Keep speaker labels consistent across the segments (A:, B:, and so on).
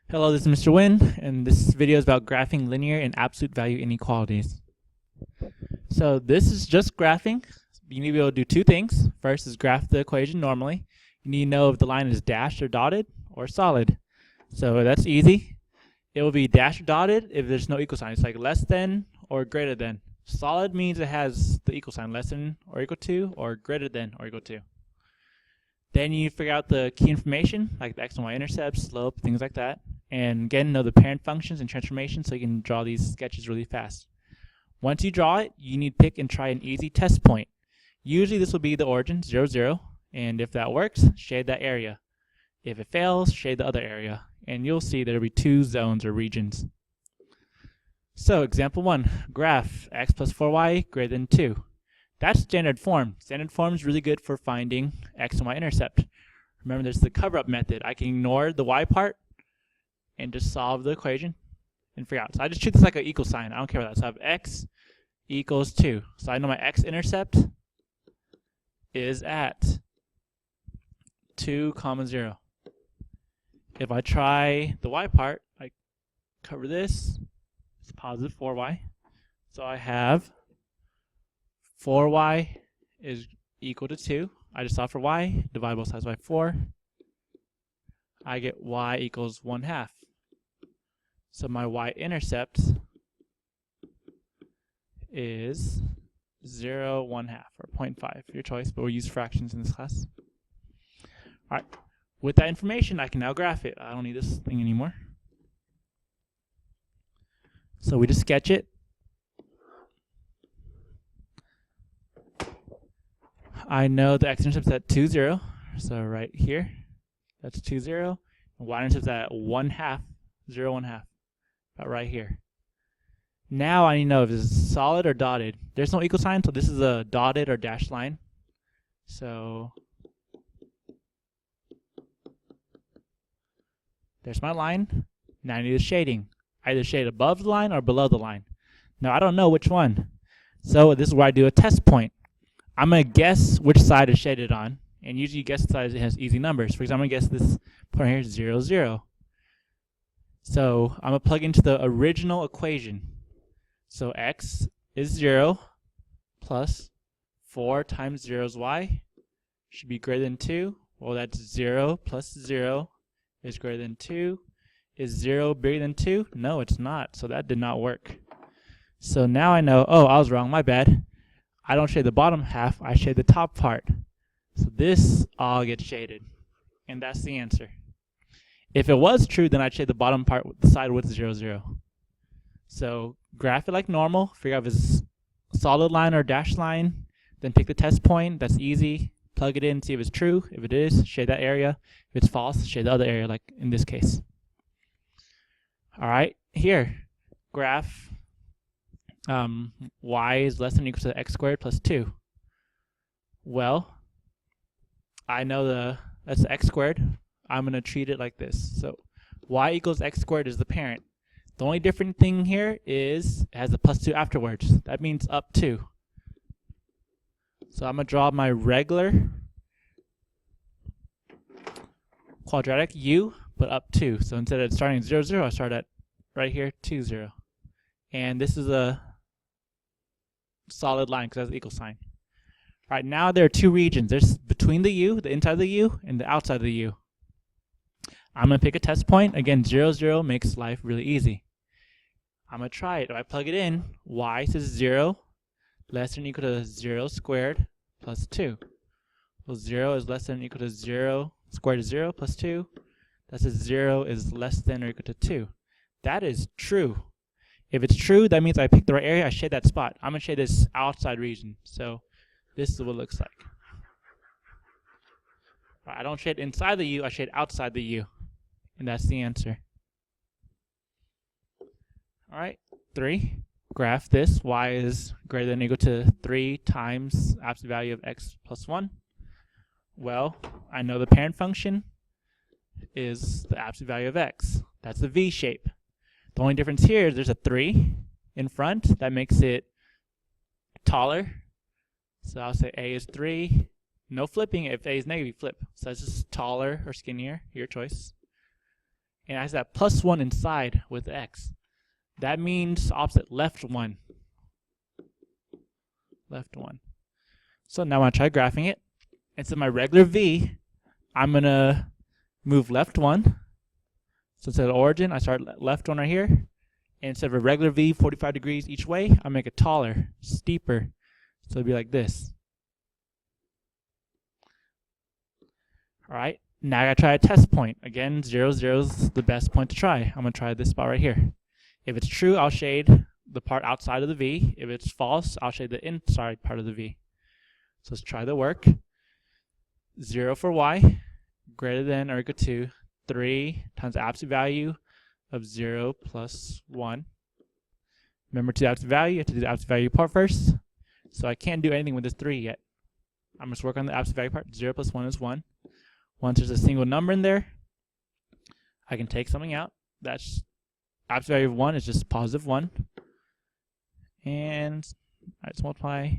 A: Hello, this is Mr. Wynn, and this video is about graphing linear and absolute value inequalities. So this is just graphing. You need to be able to do two things. First is graph the equation normally. You need to know if the line is dashed or dotted or solid. So that's easy. It will be dashed or dotted if there's no equal sign. It's like less than or greater than. Solid means it has the equal sign, less than or equal to or greater than or equal to. Then you figure out the key information, like the x and y intercepts, slope, things like that. And again, know the parent functions and transformations so you can draw these sketches really fast. Once you draw it, you need to pick and try an easy test point. Usually this will be the origin, 0, 0. And if that works, shade that area. If it fails, shade the other area. And you'll see there'll be two zones or regions. So example 1, graph x plus 4y greater than 2. That's standard form. Standard form is really good for finding x and y intercept. Remember, there's the cover-up method. I can ignore the y part and just solve the equation and figure out. So I just treat this like an equal sign. I don't care about that. So I have x equals 2. So I know my x-intercept is at 2, 0. If I try the y part, I cover this. It's positive 4y. So I have 4y is equal to 2. I just solve for y, divide both sides by 4. I get y equals 1/2. So my y-intercept is 0, 1/2, or 0.5, your choice, but we'll use fractions in this class. All right, with that information, I can now graph it. I don't need this thing anymore. So we just sketch it. I know the x-intercept is at 2, 0, so right here, that's 2, 0. And y-intercept is at 1/2, 0, 1/2, about right here. Now I need to know if it's solid or dotted. There's no equal sign, so this is a dotted or dashed line. So there's my line. Now I need the shading. Either shade above the line or below the line. Now I don't know which one. So this is where I do a test point. I'm going to guess which side is shaded on, and usually you guess the side that has easy numbers. For example, I'm going to guess this point here is 0, 0. So I'm going to plug into the original equation. So x is 0 plus 4 times 0 is y should be greater than 2. Well, that's 0 plus 0 is greater than 2. Is 0 bigger than 2? No, it's not. So that did not work. So now I know, oh, I was wrong, my bad. I don't shade the bottom half, I shade the top part. So this all gets shaded. And that's the answer. If it was true, then I'd shade the bottom part with the side with 0, 0. So graph it like normal, figure out if it's a solid line or a dashed line, then pick the test point. That's easy. Plug it in, see if it's true. If it is, shade that area. If it's false, shade the other area, like in this case. All right, here, graph y is less than or equal to x squared plus 2. Well, I know that's the x squared. I'm going to treat it like this. So y equals x squared is the parent. The only different thing here is it has a plus 2 afterwards. That means up 2. So I'm going to draw my regular quadratic u, but up 2. So instead of starting at 0, 0, I start at right here, 2, 0. And this is a solid line because it has an equal sign. All right, now there are two regions. There's between the u, the inside of the u, and the outside of the u. I'm going to pick a test point. Again, 0, 0 makes life really easy. I'm going to try it. If I plug it in, y says 0 less than or equal to 0 squared plus 2. Well, 0 is less than or equal to 0 squared is 0 plus 2. That says 0 is less than or equal to 2. That is true. If it's true, that means I picked the right area. I shade that spot. I'm going to shade this outside region. So this is what it looks like. I don't shade inside the U, I shade outside the U. And that's the answer. All right, 3. Graph this. Y is greater than or equal to 3 times absolute value of x plus 1. Well, I know the parent function is the absolute value of x. That's the V shape. The only difference here is there's a 3 in front. That makes it taller. So I'll say A is 3. No flipping. If A is negative, flip. So that's just taller or skinnier, your choice. and it has that plus 1 inside with x. That means opposite left 1. Left 1. So now when I try graphing it, instead of my regular v, I'm going to move left 1. So instead of origin, I start left 1 right here. And instead of a regular v, 45 degrees each way, I'll make it taller, steeper. So it'll be like this. Alright, now I gotta try a test point. Again, 0, 0 is the best point to try. I'm gonna try this spot right here. If it's true, I'll shade the part outside of the v. If it's false, I'll shade the inside part of the v. So let's try the work. 0 for y, greater than or equal to 3 times the absolute value of 0 plus 1. Remember, to the absolute value, you have to do the absolute value part first. So I can't do anything with this 3 yet. I'm just working on the absolute value part. 0 plus 1 is 1. Once there's a single number in there, I can take something out. That's absolute value of 1 is just positive 1. And let's multiply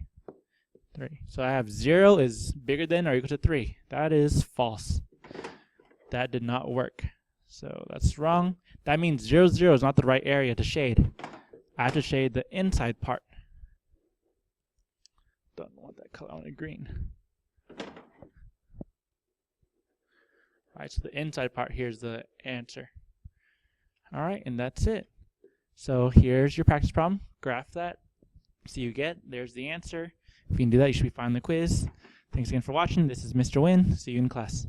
A: 3. So I have 0 is bigger than or equal to 3. That is false. That did not work. So that's wrong. That means 0, 0 is not the right area to shade. I have to shade the inside part. Don't want that color, I want it green. Alright, so the inside part here is the answer. Alright, and that's it. So here's your practice problem. Graph that. See you get. There's the answer. If you can do that, you should be fine on the quiz. Thanks again for watching. This is Mr. Wynn. See you in class.